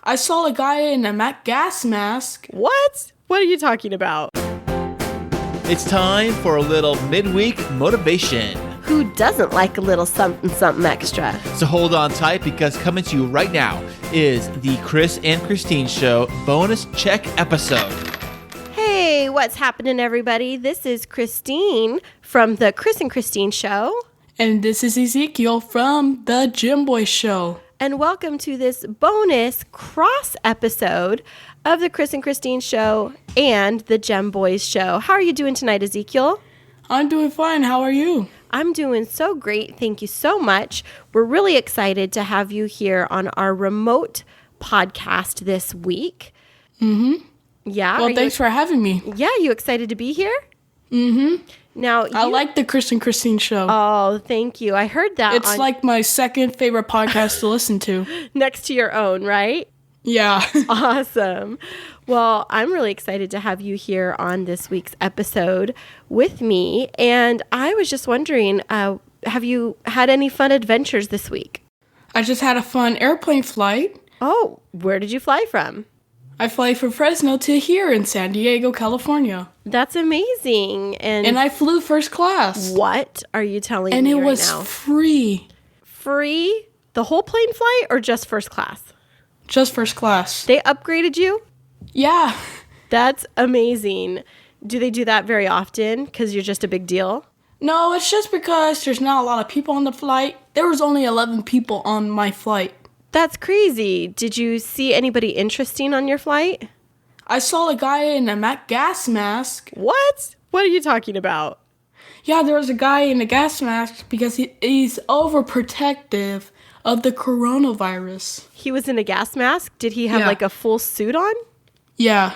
I saw a guy in a gas mask. What? What are you talking about? It's time for a little midweek motivation. Who doesn't like a little something, something extra? So hold on tight, because coming to you right now is the Chris and Kristine Show bonus check episode. Hey, what's happening, everybody? This is Kristine from the Chris and Kristine Show. And this is Ezekiel from the JEM Boys Show. And welcome to this bonus cross episode of the Chris and Kristine Show and the JEM Boys Show. How are you doing tonight, Ezekiel? I'm doing fine. How are you? I'm doing so great. Thank you so much. We're really excited to have you here on our remote podcast this week. Mm-hmm. Yeah. Well, thanks for having me. Yeah, you excited to be here? Mm-hmm. Now, I like the Chris and Kristine Show. Oh, thank you. I heard that. It's like my second favorite podcast to listen to. Next to your own, right? Yeah. Awesome. Well, I'm really excited to have you here on this week's episode with me. And I was just wondering, have you had any fun adventures this week? I just had a fun airplane flight. Oh, where did you fly from? I fly from Fresno to here in San Diego, California. That's amazing. And I flew first class. What are you telling and me it right was now? Free. Free? The whole plane flight or just first class? Just first class. They upgraded you? Yeah. That's amazing. Do they do that very often because you're just a big deal? No, it's just because there's not a lot of people on the flight. There was only 11 people on my flight. That's crazy. Did you see anybody interesting on your flight? I saw a guy in a gas mask. What? What are you talking about? Yeah, there was a guy in a gas mask because he's overprotective of the coronavirus. He was in a gas mask? Did he have like a full suit on? Yeah.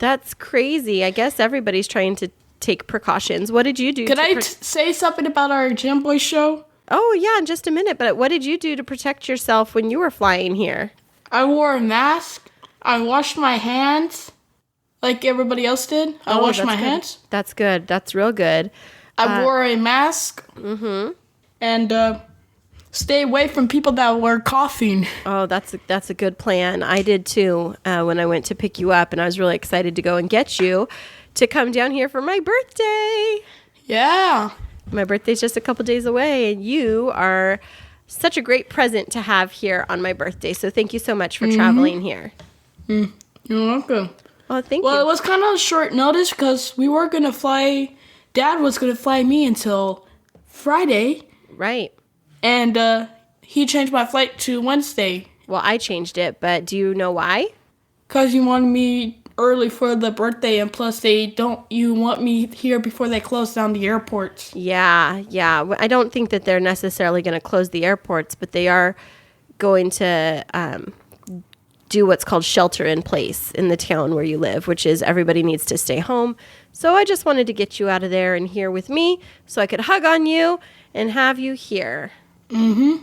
That's crazy. I guess everybody's trying to take precautions. What did you do? Could I say something about our JEM Boys Show? Oh, yeah, in just a minute. But what did you do to protect yourself when you were flying here? I wore a mask. I washed my hands like everybody else did. I washed my hands. That's good. That's real good. I wore a mask. Mm-hmm. And stay away from people that were coughing. Oh, that's a good plan. I did too when I went to pick you up, and I was really excited to go and get you to come down here for my birthday. Yeah. My birthday's just a couple days away, and you are such a great present to have here on my birthday. So thank you so much for traveling here. You're welcome. Oh, thank you. Well, it was kind of short notice because we were going to fly. Dad was going to fly me until Friday. Right. And he changed my flight to Wednesday. Well, I changed it, but do you know why? Because he wanted me early for the birthday, and plus you want me here before they close down the airports. Yeah. I don't think that they're necessarily going to close the airports, but they are going to do what's called shelter in place in the town where you live, which is everybody needs to stay home. So I just wanted to get you out of there and here with me so I could hug on you and have you here. Mm-hmm.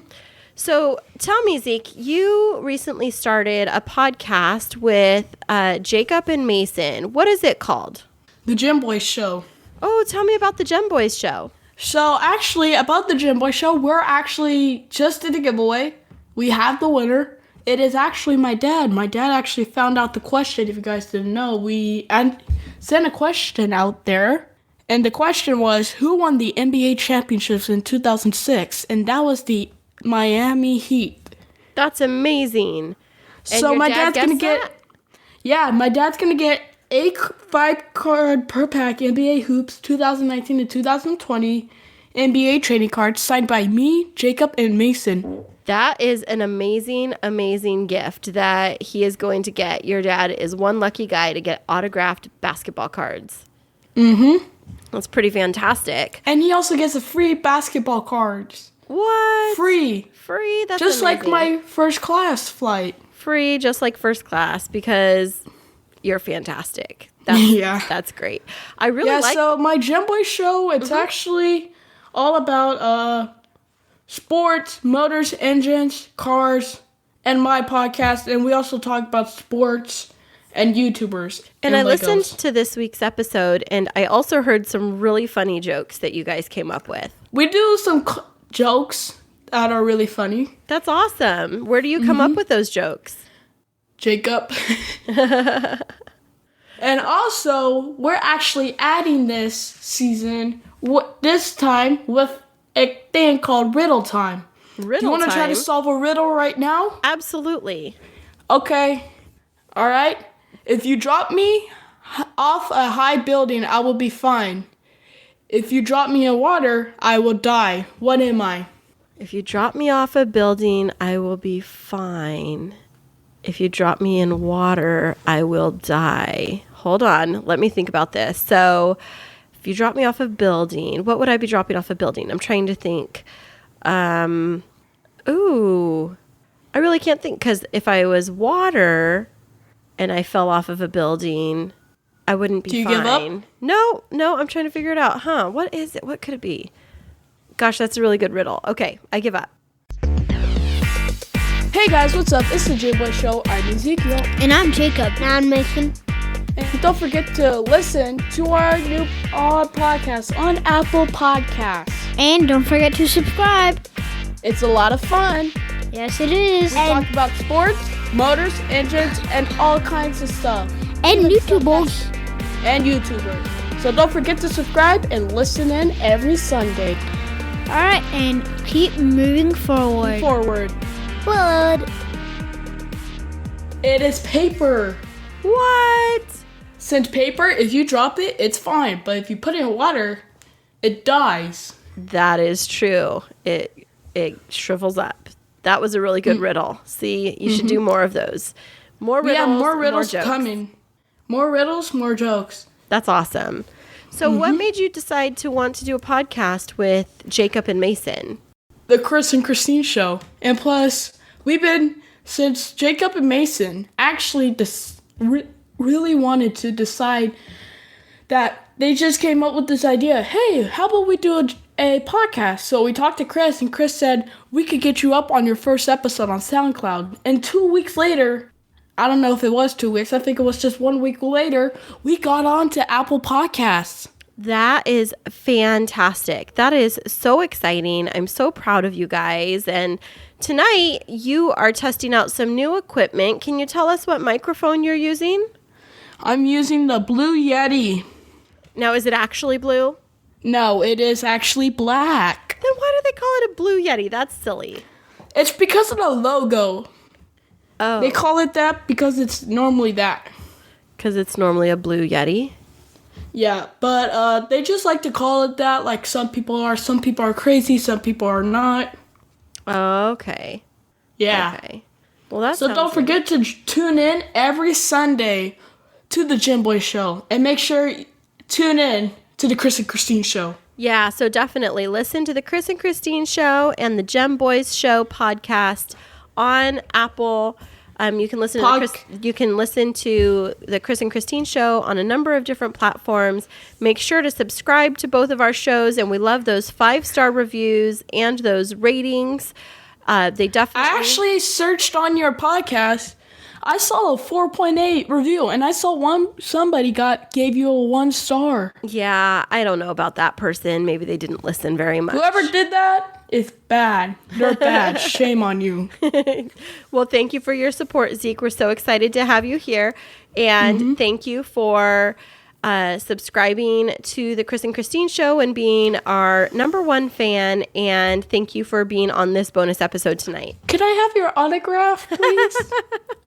So tell me, Zeke, you recently started a podcast with Jacob and Mason. What is it called? The JEM Boys Show. Oh, tell me about the JEM Boys Show. So actually, about the JEM Boys Show, we're actually just did a giveaway. We have the winner. It is actually my dad. My dad actually found out the question, if you guys didn't know. We sent a question out there. And the question was, who won the NBA championships in 2006? And that was the Miami Heat. That's amazing. So my dad's going to get... Yeah, my dad's going to get a 5-card per pack NBA Hoops 2019 to 2020 NBA trading cards signed by me, Jacob, and Mason. That is an amazing, amazing gift that he is going to get. Your dad is one lucky guy to get autographed basketball cards. Mm-hmm. That's pretty fantastic. And he also gets a free basketball cards. What? Free. That's just amazing. like my first class flight. Free, just like first class, because you're fantastic. That's great. I really like... so my JEM Boys Show, it's actually all about sports, motors, engines, cars, and my podcast. And we also talk about sports and YouTubers. And I listened to this week's episode, and I also heard some really funny jokes that you guys came up with. We do some jokes that are really funny. That's awesome. Where do you come up with those jokes? Jacob. And also, we're actually adding this season, this time, with a thing called Riddle Time. Riddle Do you want to try to time? solve a riddle right now? Absolutely. Okay. All right. If you drop me off a high building, I will be fine. If you drop me in water, I will die. What am I? If you drop me off a building, I will be fine. If you drop me in water, I will die. Hold on. Let me think about this. So, if you drop me off a building, what would I be dropping off a building? I'm trying to think. Ooh. I really can't think, because if I was water and I fell off of a building, I wouldn't be Do you fine. give up? No, I'm trying to figure it out. What is it? What could it be? Gosh, that's a really good riddle. Okay, I give up. Hey guys, what's up? It's the JEM Boys Show. I'm Ezekiel. And I'm Jacob. And I'm Mason. And don't forget to listen to our new podcast on Apple Podcasts. And don't forget to subscribe. It's a lot of fun. Yes, it is. We talk about sports, motors, engines, and all kinds of stuff. And YouTubers. And YouTubers. So don't forget to subscribe and listen in every Sunday. Alright, and keep moving forward. Wood. It is paper. What? Since paper, if you drop it, it's fine. But if you put it in water, it dies. That is true. It shrivels up. That was a really good riddle. See, you should do more of those. More riddles. We have more riddles more jokes. coming. More riddles, more jokes. That's awesome. So what made you decide to want to do a podcast with Jacob and Mason? The Chris and Kristine Show. And plus, since Jacob and Mason actually really wanted to decide that they just came up with this idea. Hey, how about we do a podcast? So we talked to Chris, and Chris said, we could get you up on your first episode on SoundCloud. And 2 weeks later, I don't know if it was 2 weeks, I think it was just 1 week later, we got on to Apple Podcasts. That is fantastic. That is so exciting. I'm so proud of you guys. And tonight, you are testing out some new equipment. Can you tell us what microphone you're using? I'm using the Blue Yeti. Now, is it actually blue? No, it is actually black. Then why do they call it a Blue Yeti? That's silly. It's because of the logo. Oh. They call it that because it's normally that. Because it's normally a Blue Yeti? Yeah, but they just like to call it that. Like some people are crazy, some people are not. Okay. Yeah. Okay. Well, that's So don't forget to tune in every Sunday to the JEM Boys Show. And make sure you tune in to the Chris and Kristine Show. Yeah, so definitely listen to the Chris and Kristine Show and the JEM Boys Show podcast on Apple. You can listen to the Chris and Kristine Show on a number of different platforms. Make sure to subscribe to both of our shows, and we love those 5-star reviews and those ratings. They definitely. I actually searched on your podcast. I saw a 4.8 review, and I saw somebody gave you a 1 star. Yeah, I don't know about that person. Maybe they didn't listen very much. Whoever did that is bad. They're bad. Shame on you. Well, thank you for your support, Zeke. We're so excited to have you here. And thank you for subscribing to the Chris and Kristine Show and being our #1 fan. And thank you for being on this bonus episode tonight. Could I have your autograph, please?